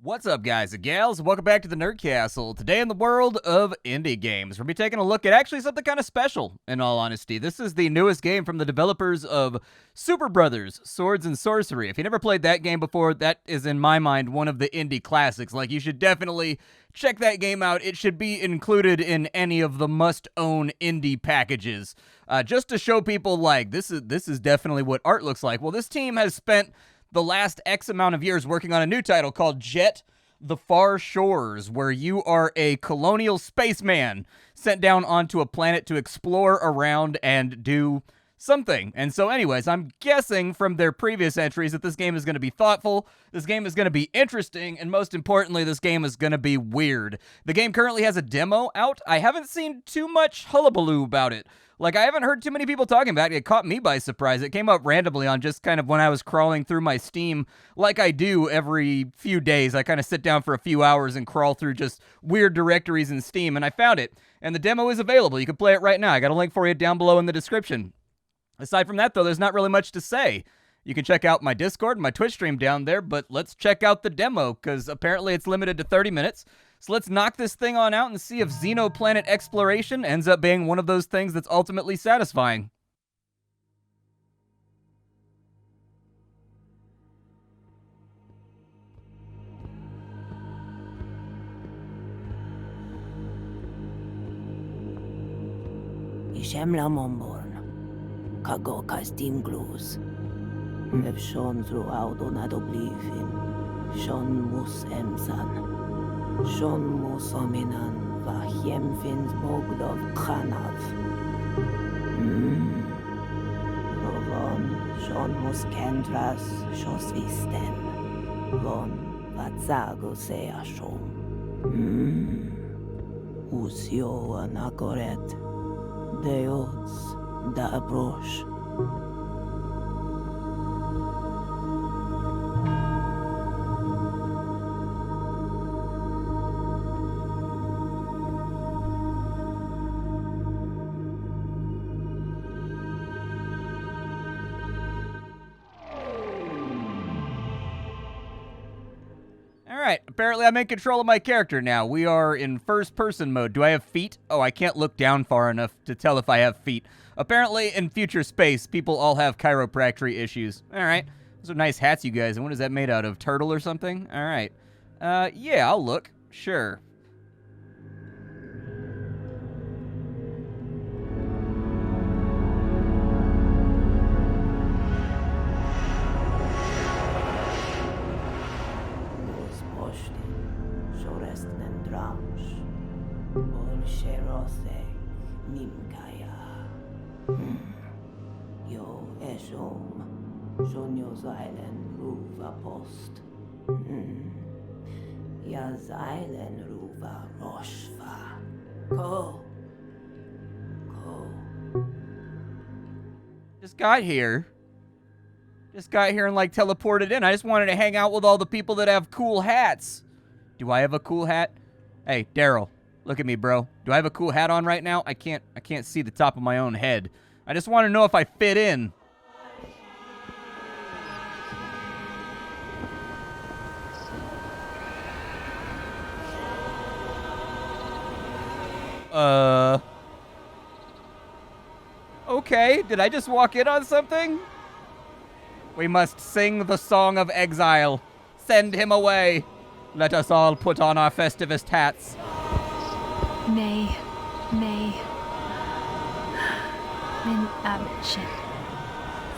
What's up, guys and gals? Welcome back to the Nerd Castle. Today in the world of indie games, we'll be taking a look at actually something kind of special, in all honesty. This is the newest game from the developers of Super Brothers, Swords and Sorcery. If you never played that game before, that is, in my mind, one of the indie classics. Like, you should definitely check that game out. It should be included in any of the must-own indie packages. Just to show people, like, this is definitely what art looks like. Well, this team has spent the last X amount of years working on a new title called JETT The Far Shores, where you are a colonial spaceman sent down onto a planet to explore around and do something. And so anyways, I'm guessing from their previous entries that this game is going to be thoughtful, this game is going to be interesting, and most importantly, this game is going to be weird. The game currently has a demo out. I haven't seen too much hullabaloo about it. Like, I haven't heard too many people talking about it. It caught me by surprise. It came up randomly on just kind of when I was crawling through my Steam, like I do every few days. I kind of sit down for a few hours and crawl through just weird directories in Steam, and I found it. And the demo is available. You can play it right now. I got a link for you down below in the description. Aside from that, though, there's not really much to say. You can check out my Discord and my Twitch stream down there, but let's check out the demo, because apparently it's limited to 30 minutes. So let's knock this thing on out and see if Xenoplanet exploration ends up being one of those things that's ultimately satisfying. Ishem la momborn, kago kastim glus. Ev shon throughout on adoblivin, shon mus emsan, shon mus ominan, vahiem fins bogdov khanav. Rovon, shon mus kendras, shos visten, von vatsago sea shom. Usio anakoret. Deus da brosh. Alright, apparently I'm in control of my character now. We are in first-person mode. Do I have feet? Oh, I can't look down far enough to tell if I have feet. Apparently, in future space, people all have chiropractic issues. Alright, those are nice hats, you guys. And what is that made out of? Turtle or something? Alright. Yeah, I'll look. Sure. Yo eshom, shonyo zeilen ruva post. Ya zeilen ruva roshva. Ko. Just got here and, like, teleported in. I just wanted to hang out with all the people that have cool hats. Do I have a cool hat? Hey, Daryl. Look at me, bro. Do I have a cool hat on right now? I can't see the top of my own head. I just want to know if I fit in. Okay, did I just walk in on something? We must sing the song of exile. Send him away. Let us all put on our festivest hats. Nay. Min abchen.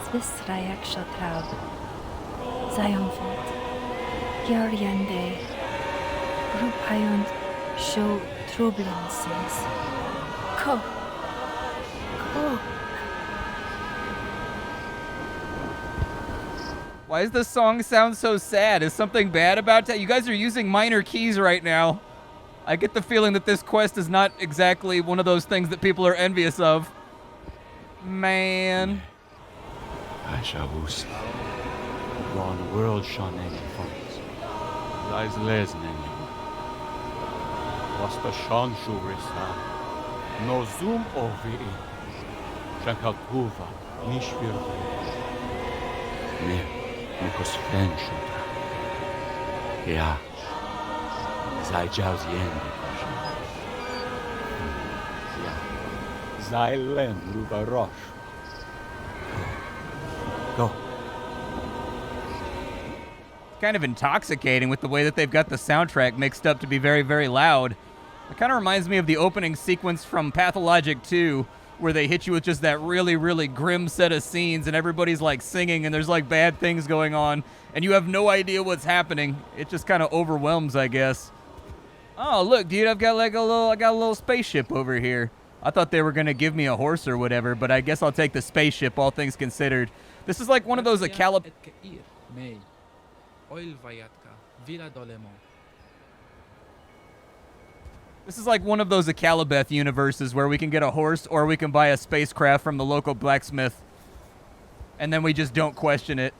Svisra traub. Zionfot. Gjörjande. Rupajund. Show trublinsens. Ko. Why does this song sound so sad? Is something bad about that? You guys are using minor keys right now. I get the feeling that this quest is not exactly one of those things that people are envious of. Man. I shall us. One world shonen fonts. Lies lesnen. Was the shan shurisa. No zoom ovi. Shakalpuva. Nishvir. Ne. Nikos fenshota. Ja. Sei Jiaozian Ja. Sei Len Ruba Roche. Go. Kind of intoxicating with the way that they've got the soundtrack mixed up to be very, very loud. It kind of reminds me of the opening sequence from Pathologic 2, where they hit you with just that really, really grim set of scenes and everybody's like singing and there's like bad things going on and you have no idea what's happening. It just kind of overwhelms, I guess. Oh, look, dude, I got a little spaceship over here. I thought they were going to give me a horse or whatever, but I guess I'll take the spaceship, all things considered. This is like one of those This is like one of those Acalabeth universes where we can get a horse or we can buy a spacecraft from the local blacksmith. And then we just don't question it.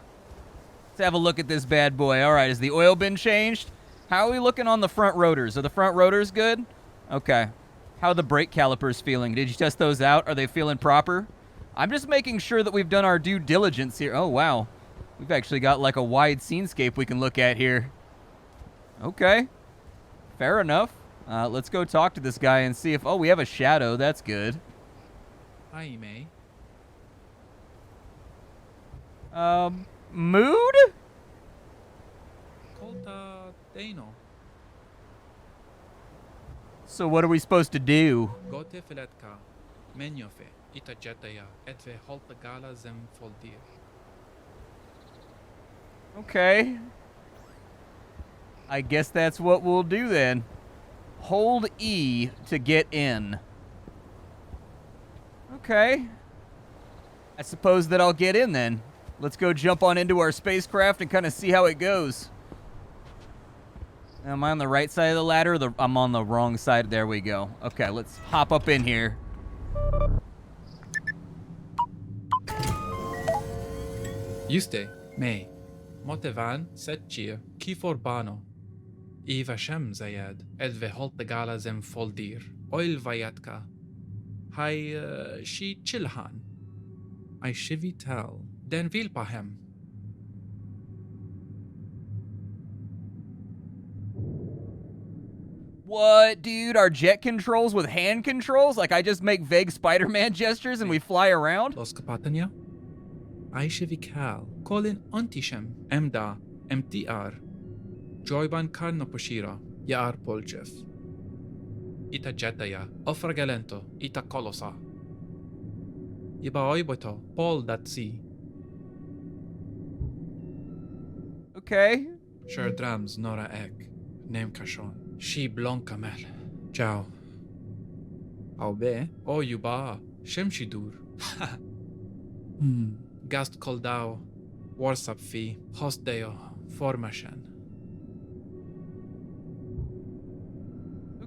Let's have a look at this bad boy. All right, has the oil been changed? How are we looking on the front rotors? Are the front rotors good? Okay. How are the brake calipers feeling? Did you test those out? Are they feeling proper? I'm just making sure that we've done our due diligence here. Oh, wow. We've actually got like a wide scenescape we can look at here. Okay. Fair enough. Let's go talk to this guy and see if... Oh, we have a shadow. That's good. Hi, May. Mood? Kolta Dano. So what are we supposed to do? Gote filetka. Menjofe. Ita jetaya. Etve holta gala zem foldir. Okay. I guess that's what we'll do then. Hold E to get in. Okay. I suppose that I'll get in then. Let's go jump on into our spacecraft and kind of see how it goes. Am I on the right side of the ladder? I'm on the wrong side. There we go. Okay, let's hop up in here. Juste, May. Motevan, Setchir, Kiforbano. Eva Shem Zayad, Edve holta gala zem foldir. Oil vayatka. Hai, she chilhan. I shivi tal. Den vilpahem. What, dude? Our jet controls with hand controls? Like I just make vague Spider-Man gestures and we fly around? Los kapatanya? I shivi kal. Colin antishem. Emda. MTR. Joyban Karnoposhira, Yaar Poljev. Ita Jetaya, Ofragalento, Ita Kolosa. Iba Oiboto, Paul Datsi. Okay. Sherdrams Nora Ek, Name Kashon. She Blanca Mel. Ciao. Aube, O Yuba, Shemshidur. Gast Koldao, Warsap Fi, Hostdeo, Formashen.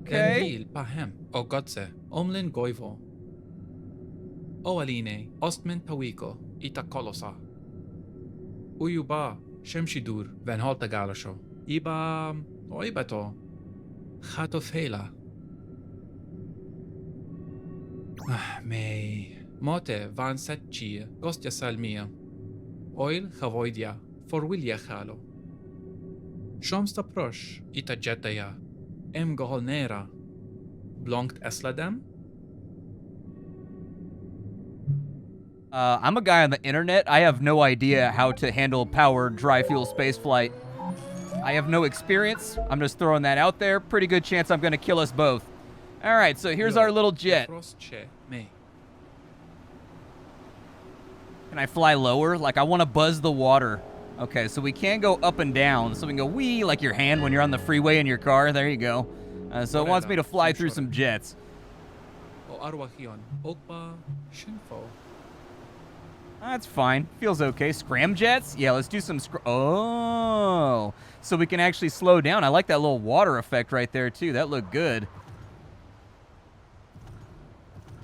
Okay. Denvil Pahem, O Godse, Omlin Goivo. O Aline, Ostmen Tawiko, Ita Kolosa. Uyuba, Shemshidur, Van Holta Galasho. Iba, Oibato. Hatofela. May. Mote Van Setchi, Gostja Salmia. Oil Havoidia, Forwilia Halo. Shomsta Prosh, Ita Jetaya. Em Goholnera. Blonkt Esladem? I'm a guy on the internet. I have no idea how to handle powered dry fuel spaceflight. I have no experience. I'm just throwing that out there. Pretty good chance I'm going to kill us both. All right, so here's our little jet. Can I fly lower? Like, I want to buzz the water. Okay, so we can go up and down. So we can go wee, like your hand when you're on the freeway in your car. There you go. So it wants me to fly through some jets. That's fine. Feels okay. Scramjets? Yeah, let's do some Oh, so we can actually slow down. I like that little water effect right there, too. That looked good.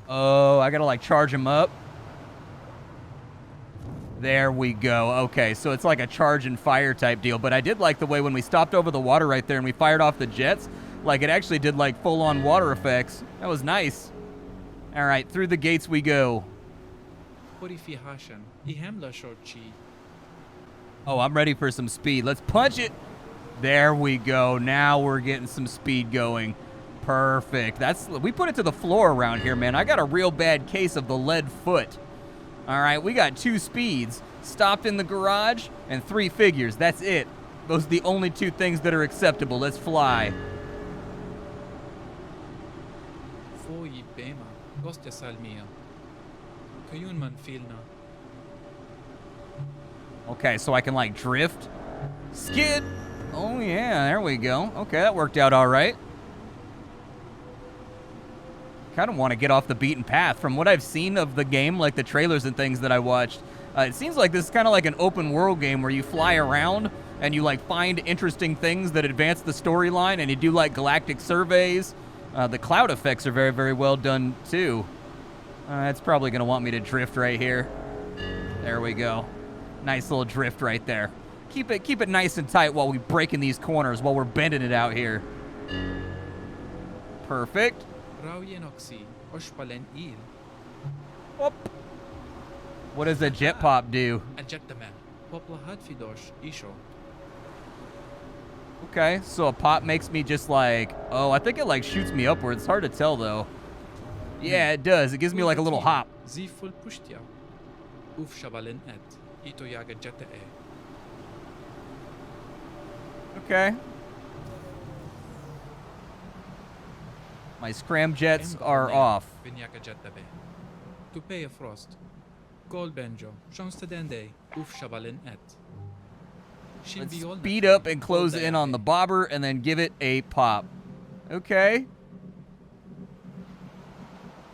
Oh, I gotta, like, charge them up. There we go. Okay, so it's like a charge and fire type deal. But I did like the way when we stopped over the water right there and we fired off the jets, like it actually did like full-on water effects. That was nice. All right, through the gates we go. Oh, I'm ready for some speed. Let's punch it. There we go. Now we're getting some speed going. Perfect. We put it to the floor around here, man. I got a real bad case of the lead foot. All right, we got 2 speeds, stopped in the garage, and 3 figures. That's it. Those are the only 2 things that are acceptable. Let's fly. Foi bema, gostja salmia. Kayun man filna. Okay, so I can, like, drift. Skid. Oh, yeah, there we go. Okay, that worked out all right. Kind of want to get off the beaten path. From what I've seen of the game, like the trailers and things that I watched, it seems like this is kind of like an open world game where you fly around and you like find interesting things that advance the storyline, and you do like galactic surveys. The cloud effects are very, very well done too. It's probably going to want me to drift right here. There we go. Nice little drift right there. Keep it nice and tight while we break in these corners, while we're bending it out here. Perfect. Whoop. What does a jet pop do? Okay, so a pop makes me just like, oh, I think it like shoots me upwards. It's hard to tell though. Yeah, it does. It gives me like a little hop. Okay. My scram jets are off. Let's speed up and close in on the bobber and then give it a pop. Okay.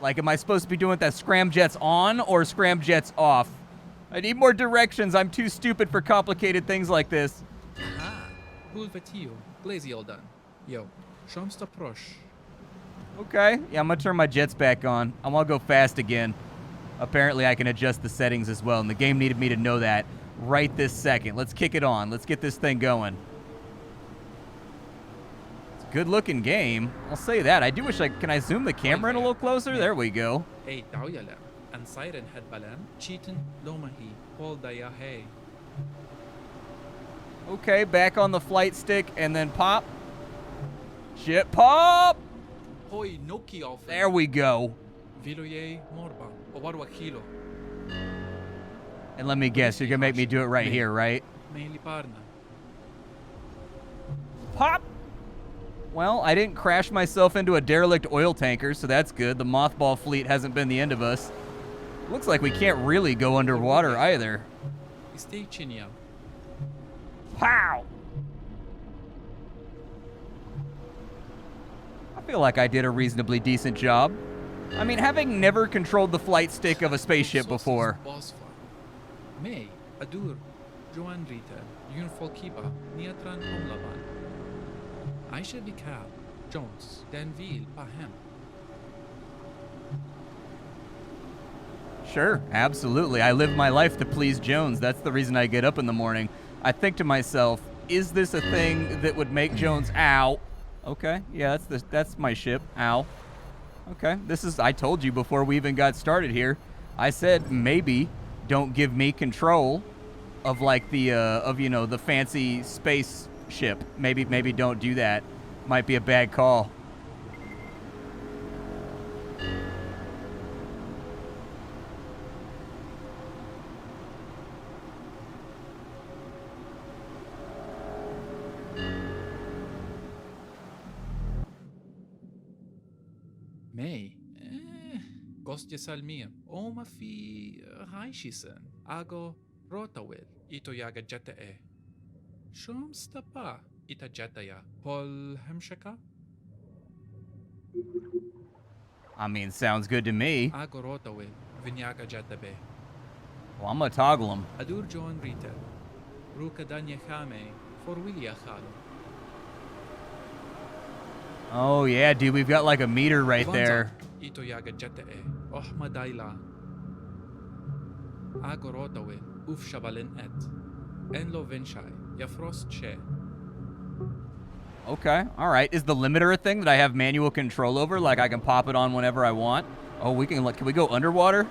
Like, am I supposed to be doing that scram jets on or scram jets off? I need more directions. I'm too stupid for complicated things like this. Okay, yeah, I'm gonna turn my jets back on. I'm gonna go fast again. Apparently I can adjust the settings as well, and the game needed me to know that right this second. Let's kick it on. Let's get this thing going. It's a good looking game. I'll say that. I do wish can I zoom the camera in a little closer? There we go. Okay, back on the flight stick and then pop. Jet pop! There we go. And let me guess, you're gonna make me do it right here, right? Pop! Well, I didn't crash myself into a derelict oil tanker, so that's good. The mothball fleet hasn't been the end of us. Looks like we can't really go underwater either. Wow! I feel like I did a reasonably decent job. I mean, having never controlled the flight stick of a spaceship before. May, Adur, Joan Rita, Yunfol Kiba, Niatran Omlaban. Aisha Vikal, Jones, Danville, Pahem. Sure, absolutely. I live my life to please Jones. That's the reason I get up in the morning. I think to myself, is this a thing that would make Jones ow? Okay, yeah, that's my ship. Ow. Okay, I told you before we even got started here. I said maybe don't give me control of like the the fancy space ship. Maybe don't do that. Might be a bad call. May, gostje salmia, oma fi haishisen, ago rotawil, ito yaga jeta e. Shum stapa, ita jetaya, pol hemshaka? I mean, sounds good to me. Ago rotawil, vinyaga jeta be. Well, I'm gonna toggle them. Adur Joan Rita, Ruka Danya Khame, for Willia Khalo. Oh yeah, dude, we've got like a meter right there. Ito yaga jeta e, oh madaila. Ago rotawil, uf shabalin et. Enlo venshai, ya frost she. Okay, all right. Is the limiter a thing that I have manual control over? Like I can pop it on whenever I want? Oh, we can we go underwater?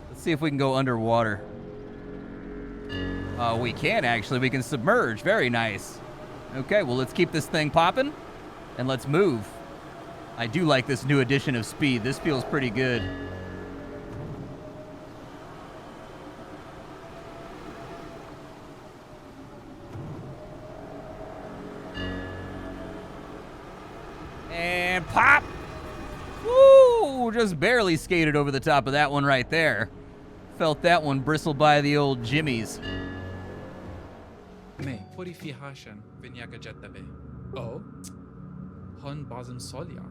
Let's see if we can go underwater. We can actually. We can submerge. Very nice. Okay, well, let's keep this thing popping, and let's move. I do like this new addition of speed. This feels pretty good. And pop! Woo! Just barely skated over the top of that one right there. Felt that one bristle by the old jimmies. Me, purification, vinyaga jettabe. Oh, hon bazim solia.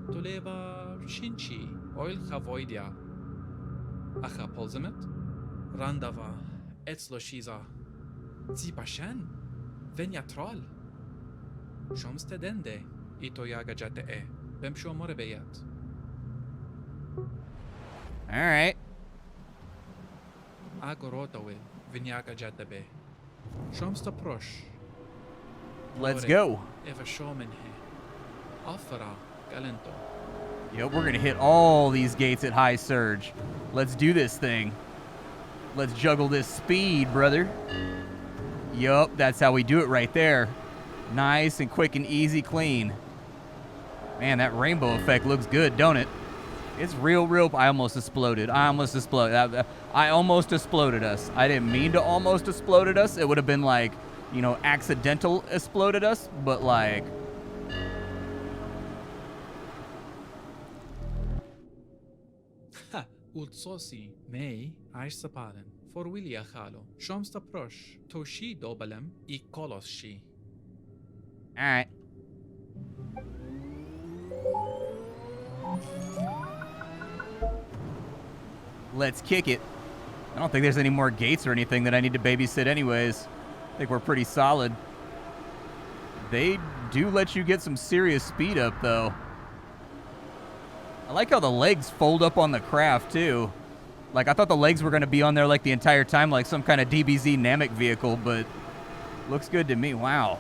Tuleba shinchi, oil chavoidia. Acha polzimit, randava, etzlo shiza. Zipashan, vinyatral. Shomste dende, ito yaga jette e. Bemsho morebeyat. All right. Agorotowe, vinyaga jettabe. Shomsta prosh. Let's go. Eva shomen he. Afara galento. Yep, we're going to hit all these gates at high surge. Let's do this thing. Let's juggle this speed, brother. Yup, that's how we do it right there. Nice and quick and easy, clean. Man, that rainbow effect looks good, don't it? It's real. I almost exploded. I almost exploded us. I didn't mean to almost exploded us. It would have been like, you know, accidental exploded us, but like... Ha! Ultsosi, mei, aish sapaden. For Willia Khalo. Shomsta prosh. Toshi dobalem, I kolos shi. All right. Let's kick it. I don't think there's any more gates or anything that I need to babysit anyways. I think we're pretty solid. They do let you get some serious speed up, though. I like how the legs fold up on the craft, too. Like, I thought the legs were going to be on there, like, the entire time, like some kind of DBZ Namek vehicle, but looks good to me. Wow.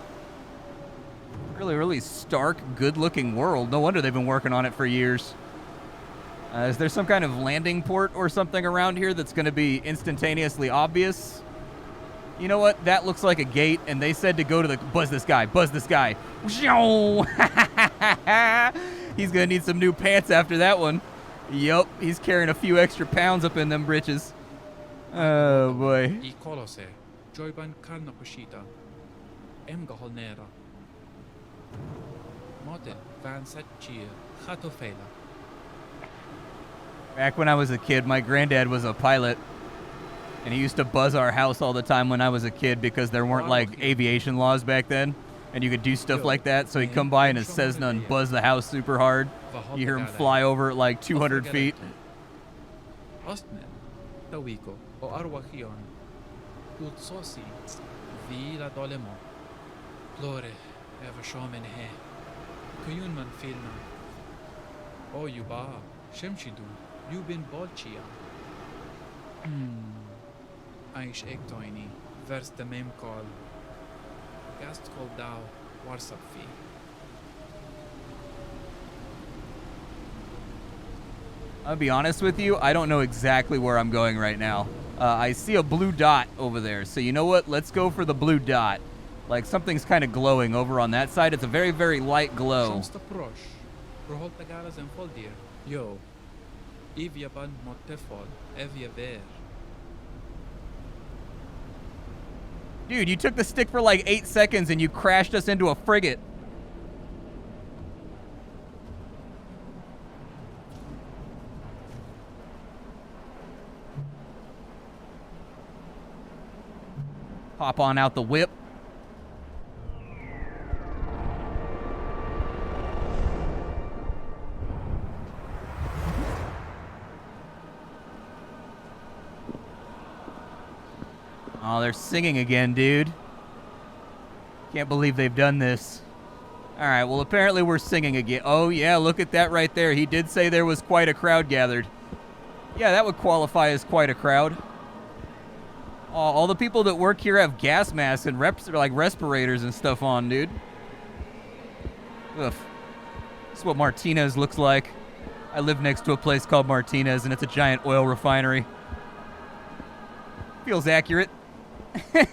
Really stark, good-looking world. No wonder they've been working on it for years. Is there some kind of landing port or something around here that's going to be instantaneously obvious? You know what? That looks like a gate, and they said to go to the... Buzz this guy. He's going to need some new pants after that one. Yup, he's carrying a few extra pounds up in them britches. Oh, boy. I kolose. Joyban karnakushita. Emgaholnera. Motel van satchir. Hatofela. Back when I was a kid, my granddad was a pilot, and he used to buzz our house all the time when I was a kid because there weren't, like, aviation laws back then, and you could do stuff like that, so he'd come by in his Cessna and buzz the house super hard. You hear him fly over at, like, 200 feet. Ostmen, Tawiko, o Arwachion, Ultsosi, Vila Dolemo, Plore, Evershomen he, Kuyunman Filna, O Yuba, Shemshidu. Yubin Bolchia. Aish Ektoini, vers the mem call. Gast call thou, Warsapfi. I'll be honest with you, I don't know exactly where I'm going right now. I see a blue dot over there, so you know what? Let's go for the blue dot. Like something's kind of glowing over on that side. It's a very light glow. Yo. Ivyaban Montefol, Evia Ver. Dude, you took the stick for like 8 seconds and you crashed us into a frigate. Hop on out the whip. Oh, they're singing again, dude. Can't believe they've done this. All right, well, apparently we're singing again. Oh, yeah, look at that right there. He did say there was quite a crowd gathered. Yeah, that would qualify as quite a crowd. Oh, all the people that work here have gas masks and like respirators and stuff on, dude. Ugh. This is what Martinez looks like. I live next to a place called Martinez, and it's a giant oil refinery. Feels accurate. I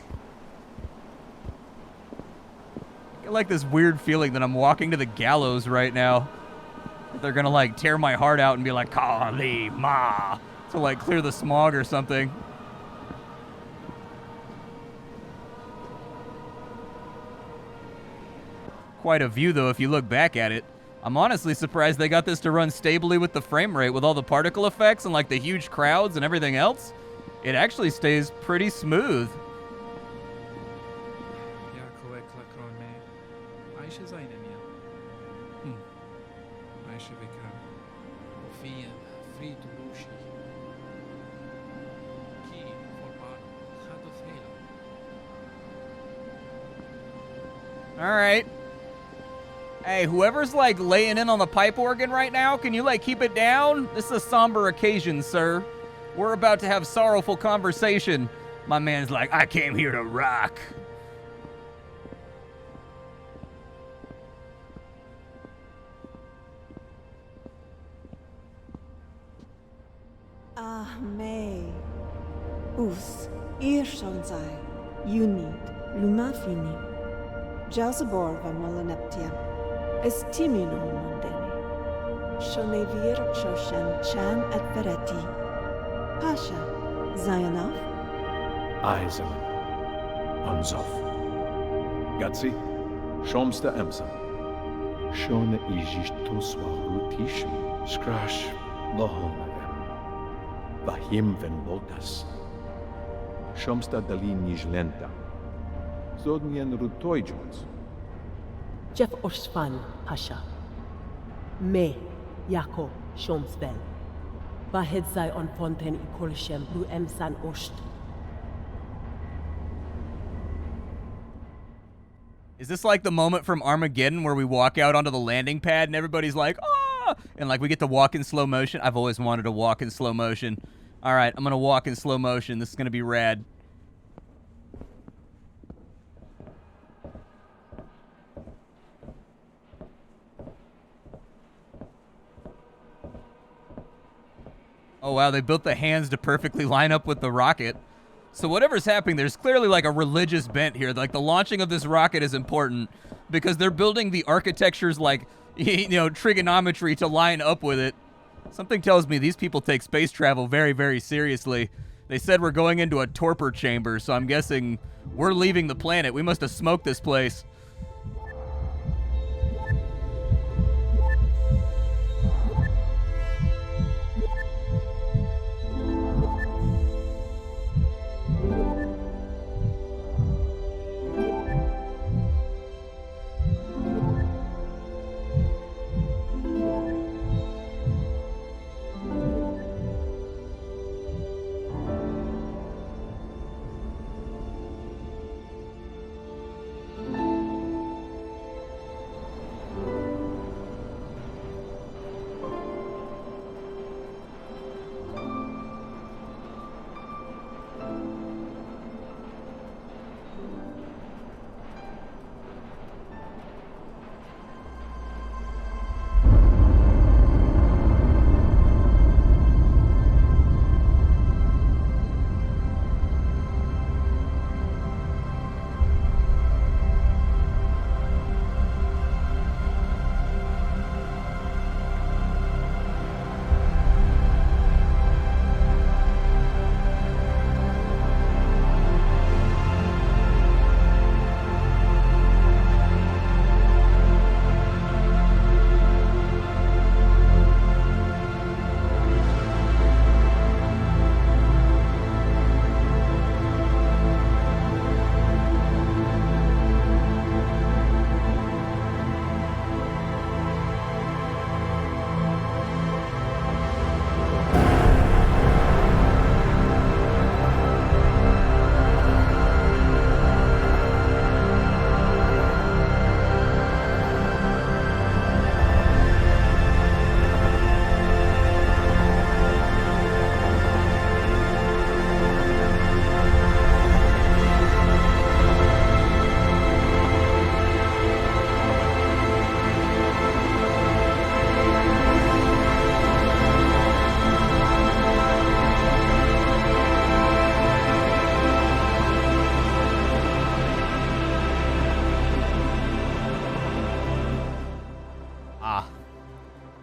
get like this weird feeling that I'm walking to the gallows right now. They're gonna like tear my heart out and be like, Kali Ma, to like clear the smog or something. Quite a view though if you look back at it. I'm honestly surprised they got this to run stably with the frame rate with all the particle effects and like the huge crowds and everything else. It actually stays pretty smooth. All right. Hey, whoever's like laying in on the pipe organ right now, can you like keep it down? This is a somber occasion, sir. We're about to have sorrowful conversation. My man's like, I came here to rock. Ah, May. Us, ir schon sei. Unit, lumafini. Jalzabor va molaneptiam. Estimino mondeni. Shonevir shoshan chan et vereti. Pasha, Zionov? Eisel. Unzof. Gatsi. Shomsta emsa. Shona ijistoswa rutishim. Skrash. Lohonavem. Vahim ven voltas. Shomsta dalin nijlenta. Zodnien rutoijons. Jeff Orsvan, Pasha. Me, Jako, Shomsvel. Vahed sei on fonten I Kolshem, Lu Emsan Ost. Is this like the moment from Armageddon where we walk out onto the landing pad and everybody's like, ah, and like we get to walk in slow motion? I've always wanted to walk in slow motion. All right, I'm gonna walk in slow motion. This is gonna be rad. Oh, wow, they built the hands to perfectly line up with the rocket. So whatever's happening, there's clearly like a religious bent here. Like the launching of this rocket is important because they're building the architecture's like, you know, trigonometry to line up with it. Something tells me these people take space travel very, very seriously. They said we're going into a torpor chamber, so I'm guessing we're leaving the planet. We must have smoked this place.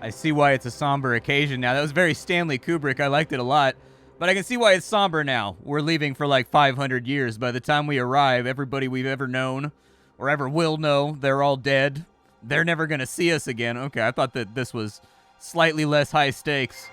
I see why it's a somber occasion now. That was very Stanley Kubrick. I liked it a lot. But I can see why it's somber now. We're leaving for like 500 years. By the time we arrive, everybody we've ever known or ever will know, they're all dead. They're never going to see us again. Okay, I thought that this was slightly less high stakes.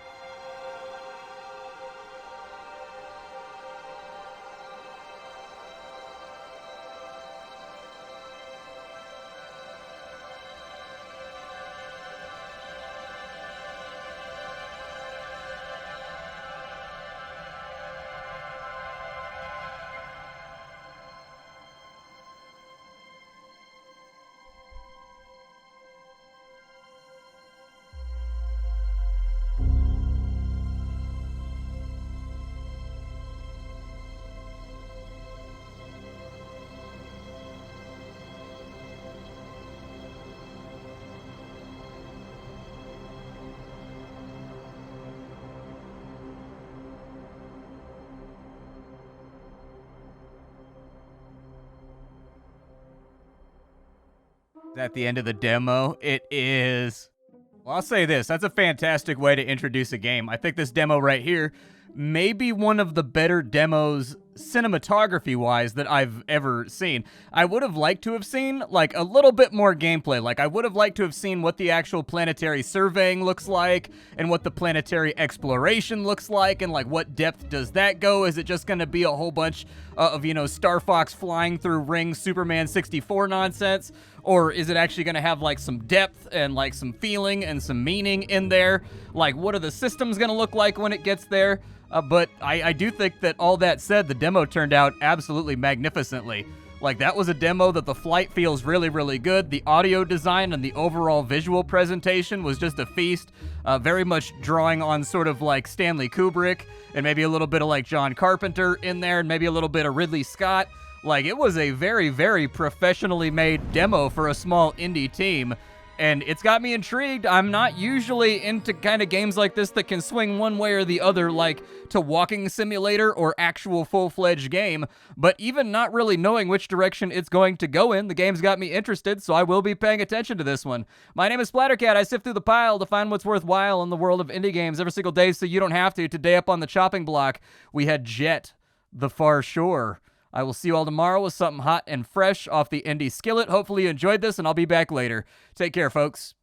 At the end of the demo, it is. Well, I'll say this. That's a fantastic way to introduce a game. I think this demo right here may be one of the better demos cinematography-wise that I've ever seen. I would have liked to have seen, like, a little bit more gameplay. Like, I would have liked to have seen what the actual planetary surveying looks like, and what the planetary exploration looks like, and, like, what depth does that go? Is it just going to be a whole bunch of, you know, Star Fox flying through rings, Superman 64 nonsense? Or is it actually going to have, like, some depth and, like, some feeling and some meaning in there? Like, what are the systems going to look like when it gets there? But I do think that all that said, the demo turned out absolutely magnificently. Like, that was a demo that the flight feels really, really good. The audio design and the overall visual presentation was just a feast. Very much drawing on sort of like Stanley Kubrick and maybe a little bit of like John Carpenter in there and maybe a little bit of Ridley Scott. Like, it was a very, very professionally made demo for a small indie team. And it's got me intrigued. I'm not usually into kind of games like this that can swing one way or the other, like to walking simulator or actual full-fledged game. But even not really knowing which direction it's going to go in, the game's got me interested, so I will be paying attention to this one. My name is Splattercat. I sift through the pile to find what's worthwhile in the world of indie games every single day so you don't have to. Today up on the chopping block, we had JETT The Far Shore. I will see you all tomorrow with something hot and fresh off the indie skillet. Hopefully you enjoyed this, and I'll be back later. Take care, folks.